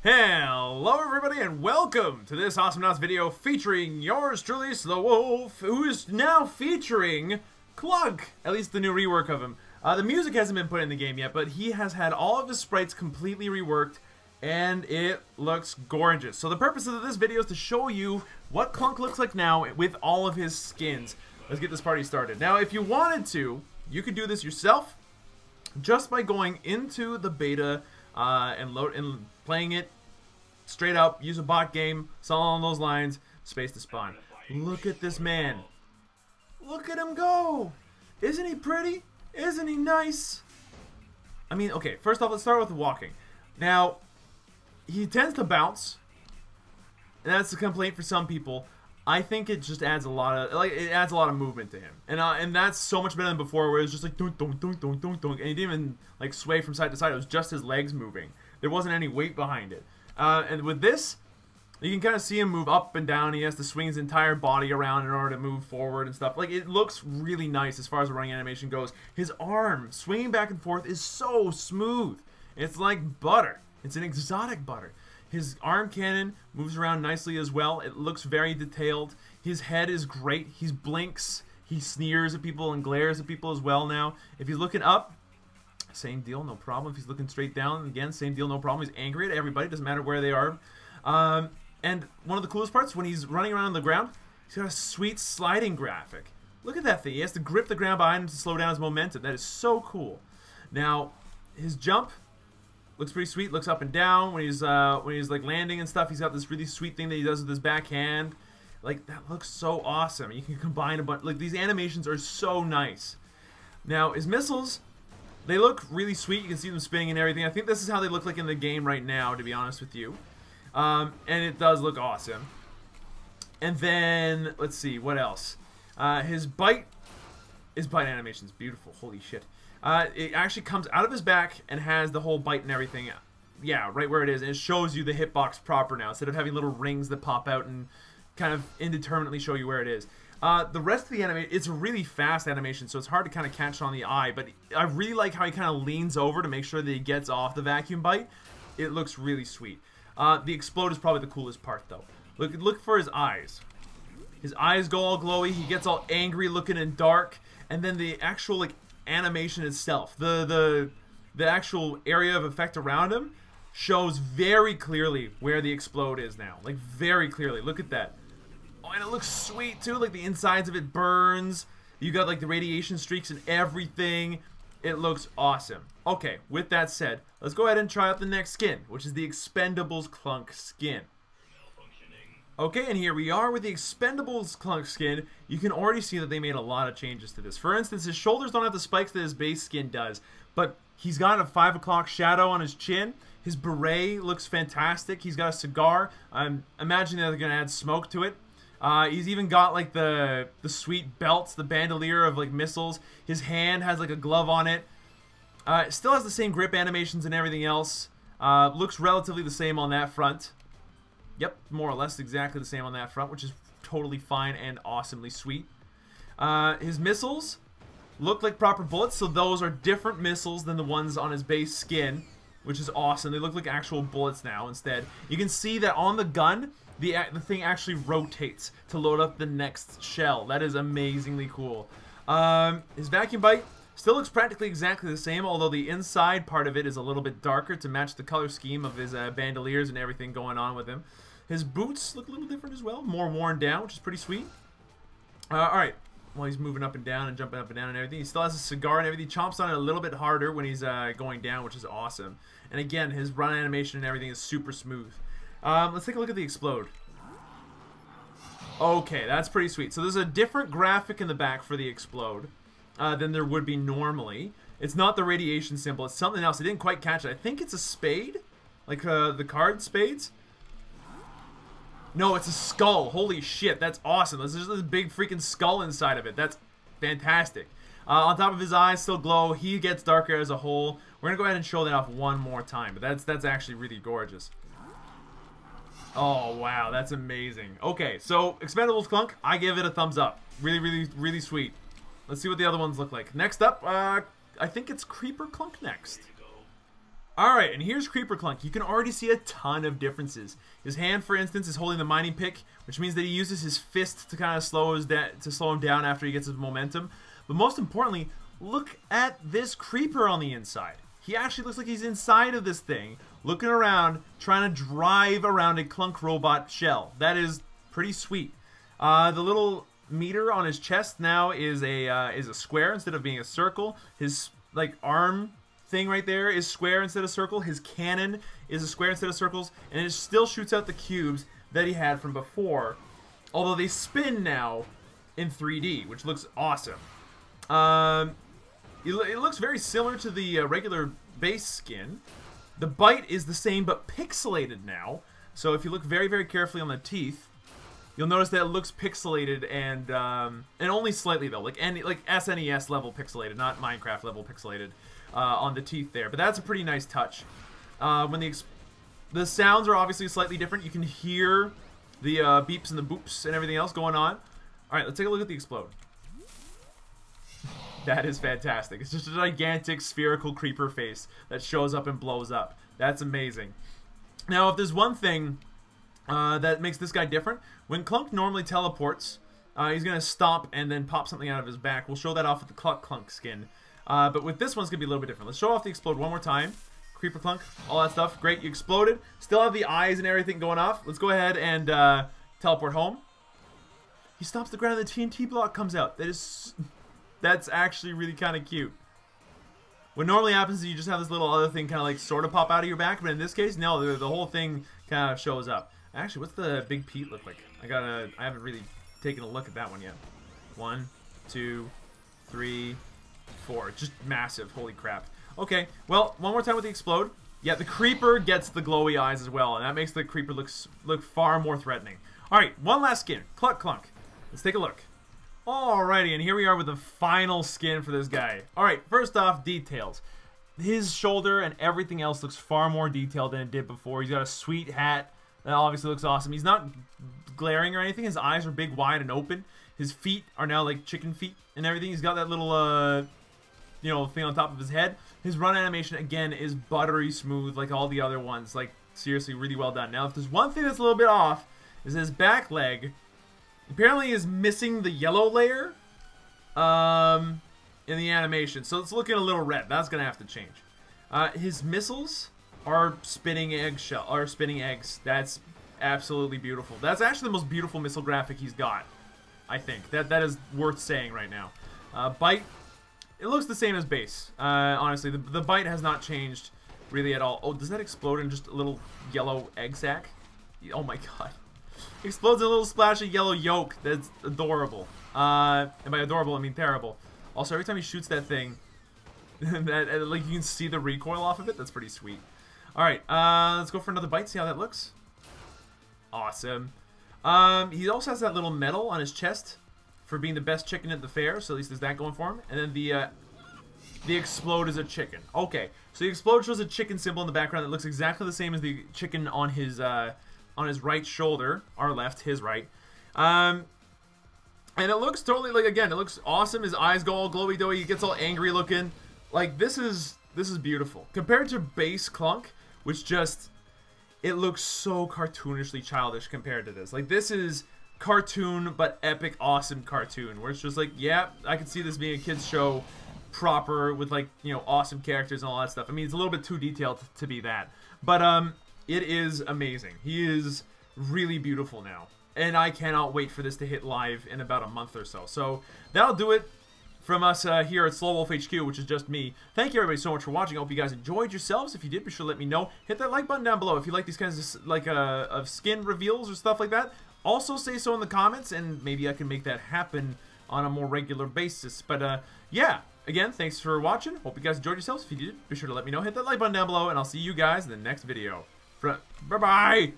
Hello everybody and welcome to this Awesomenauts video featuring yours truly, SlowWolf, who is now featuring Clunk, at least the new rework of him. The music hasn't been put in the game yet, but he has had all of his sprites completely reworked and it looks gorgeous. So the purpose of this video is to show you what Clunk looks like now with all of his skins. Let's get this party started. Now if you wanted to, you could do this yourself just by going into the beta and playing it straight up, use a bot game, something along those lines, space to spawn. Look at this man. Look at him go. Isn't he pretty? Isn't he nice? I mean, okay, first off, let's start with the walking. Now, he tends to bounce, and that's a complaint for some people. I think it just adds a lot of movement to him, and that's so much better than before, where it was just like dunk, dunk, dunk, dunk, dunk, dunk, and he didn't even like sway from side to side. It was just his legs moving. There wasn't any weight behind it. And with this, you can kind of see him move up and down. He has to swing his entire body around in order to move forward and stuff. Like, it looks really nice as far as the running animation goes. His arm swinging back and forth is so smooth. It's like butter. It's an exotic butter. His arm cannon moves around nicely as well. It looks very detailed. His head is great. He blinks. He sneers at people and glares at people as well now. If he's looking up, same deal, no problem. If he's looking straight down, again, same deal, no problem. He's angry at everybody, doesn't matter where they are. And one of the coolest parts, when he's running around on the ground, he's got a sweet sliding graphic. Look at that thing. He has to grip the ground behind him to slow down his momentum. That is so cool. Now, his jump looks pretty sweet. Looks up and down when he's like landing and stuff. He's got this really sweet thing that he does with his backhand. Like, that looks so awesome. You can combine a bunch. Like, these animations are so nice. Now, his missiles, they look really sweet. You can see them spinning and everything. I think this is how they look like in the game right now, to be honest with you. And it does look awesome. And then, let's see, what else? His bite animation is beautiful. Holy shit. It actually comes out of his back and has the whole bite and everything. Yeah, right where it is. And it shows you the hitbox proper now, instead of having little rings that pop out and kind of indeterminately show you where it is. The rest of the animation, it's a really fast animation, so it's hard to kind of catch on the eye, but I really like how he kind of leans over to make sure that he gets off the vacuum bite. It looks really sweet. The explode is probably the coolest part, though. Look for his eyes. His eyes go all glowy, he gets all angry looking and dark, and then the actual, like, animation itself, the actual area of effect around him shows very clearly where the explode is now. Like, very clearly. Look at that. Oh, and it looks sweet too, like the insides of it burns. You got like the radiation streaks and everything. It looks awesome. Okay, with that said, let's go ahead and try out the next skin, which is the Expendables Clunk skin. Okay, and here we are with the Expendables Clunk skin. You can already see that they made a lot of changes to this. For instance, his shoulders don't have the spikes that his base skin does, but he's got a 5 o'clock shadow on his chin. His beret looks fantastic. He's got a cigar. I'm imagining that they're going to add smoke to it. He's even got like the sweet belts, the bandolier of like missiles. His hand has like a glove on it. Still has the same grip animations and everything else. Looks relatively the same on that front. Yep, more or less exactly the same on that front, which is totally fine and awesomely sweet. His missiles look like proper bullets, so those are different missiles than the ones on his base skin, which is awesome. They look like actual bullets now instead. You can see that on the gun, the thing actually rotates to load up the next shell. That is amazingly cool. His vacuum bite still looks practically exactly the same, although the inside part of it is a little bit darker to match the color scheme of his bandoliers and everything going on with him. His boots look a little different as well, more worn down, which is pretty sweet. Alright, well, he's moving up and down and jumping up and down and everything. He still has a cigar and everything. He chomps on it a little bit harder when he's going down, which is awesome. And again, his run animation and everything is super smooth. Let's take a look at the explode. Okay, that's pretty sweet. So there's a different graphic in the back for the explode than there would be normally. It's not the radiation symbol. It's something else. I didn't quite catch it. I think it's a spade, like the card spades. No, it's a skull. Holy shit, that's awesome. There's just this big freaking skull inside of it. That's fantastic. On top of his eyes still glow. He gets darker as a whole. We're gonna go ahead and show that off one more time, but that's actually really gorgeous. Oh wow, that's amazing. Okay, so Expendables Clunk, I give it a thumbs up. Really, really, really sweet. Let's see what the other ones look like. Next up, I think it's Creeper Clunk next. Alright, and here's Creeper Clunk. You can already see a ton of differences. His hand, for instance, is holding the mining pick, which means that he uses his fist to kind of slow him down after he gets his momentum. But most importantly, look at this creeper on the inside. He actually looks like he's inside of this thing, looking around, trying to drive around a Clunk robot shell. That is pretty sweet. The little meter on his chest now is a square instead of being a circle. His like arm thing right there is square instead of circle. His cannon is a square instead of circles, and it still shoots out the cubes that he had from before, although they spin now in 3D, which looks awesome. It looks very similar to the regular base skin. The bite is the same but pixelated now, so if you look very, very carefully on the teeth, you'll notice that it looks pixelated and only slightly though, like SNES level pixelated, not Minecraft level pixelated. On the teeth there, but that's a pretty nice touch. When the sounds are obviously slightly different, you can hear the beeps and the boops and everything else going on. All right, let's take a look at the explode. That is fantastic. It's just a gigantic spherical creeper face that shows up and blows up. That's amazing. Now, if there's one thing that makes this guy different, when Clunk normally teleports, he's gonna stop and then pop something out of his back. We'll show that off with the Clunk skin. But with this one, it's going to be a little bit different. Let's show off the explode one more time. Creeper Clunk, all that stuff. Great, you exploded. Still have the eyes and everything going off. Let's go ahead and teleport home. He stops the ground and the TNT block comes out. That's actually really kind of cute. What normally happens is you just have this little other thing kind of like sort of pop out of your back, but in this case, no, the whole thing kind of shows up. Actually, what's the Big Pete look like? I haven't really taken a look at that one yet. 1, 2, 3, 4. Just massive. Holy crap. Okay, well, one more time with the explode. Yeah, the creeper gets the glowy eyes as well, and that makes the creeper look far more threatening. Alright, one last skin. Cluck Clunk. Let's take a look. Alrighty, and here we are with the final skin for this guy. Alright, first off, details. His shoulder and everything else looks far more detailed than it did before. He's got a sweet hat that obviously looks awesome. He's not glaring or anything. His eyes are big, wide, and open. His feet are now like chicken feet and everything. He's got that little, you know, thing on top of his head. His run animation, again, is buttery smooth like all the other ones. Like, seriously, really well done. Now, if there's one thing that's a little bit off, is his back leg apparently is missing the yellow layer in the animation. So it's looking a little red. That's going to have to change. His missiles are spinning eggs. That's absolutely beautiful. That's actually the most beautiful missile graphic he's got, I think. That is worth saying right now. Bite, it looks the same as base. Honestly, the bite has not changed really at all. Oh, does that explode in just a little yellow egg sack? Oh my god. Explodes in a little splash of yellow yolk. That's adorable. And by adorable, I mean terrible. Also, every time he shoots that thing, like you can see the recoil off of it. That's pretty sweet. All right, let's go for another bite. See how that looks. Awesome. He also has that little medal on his chest for being the best chicken at the fair. So at least there's that going for him. And then the explode is a chicken. Okay, so the explode shows a chicken symbol in the background that looks exactly the same as the chicken on his right shoulder, our left, his right. And it looks totally, like, again, it looks awesome. His eyes go all glowy doughy. He gets all angry looking. Like, this is beautiful. Compared to base Clunk, which just, it looks so cartoonishly childish compared to this. Like, this is cartoon, but epic, awesome cartoon. Where it's just like, yeah, I could see this being a kid's show proper with, like, you know, awesome characters and all that stuff. I mean, it's a little bit too detailed to be that. But, it is amazing. He is really beautiful now. And I cannot wait for this to hit live in about a month or so. So, that'll do it from us here at SlowWolf HQ, which is just me. Thank you everybody so much for watching. I hope you guys enjoyed yourselves. If you did, be sure to let me know. Hit that like button down below if you like these kinds of, like, of skin reveals or stuff like that. Also, say so in the comments, and maybe I can make that happen on a more regular basis. But, yeah. Again, thanks for watching. Hope you guys enjoyed yourselves. If you did, be sure to let me know. Hit that like button down below, and I'll see you guys in the next video. Bye-bye!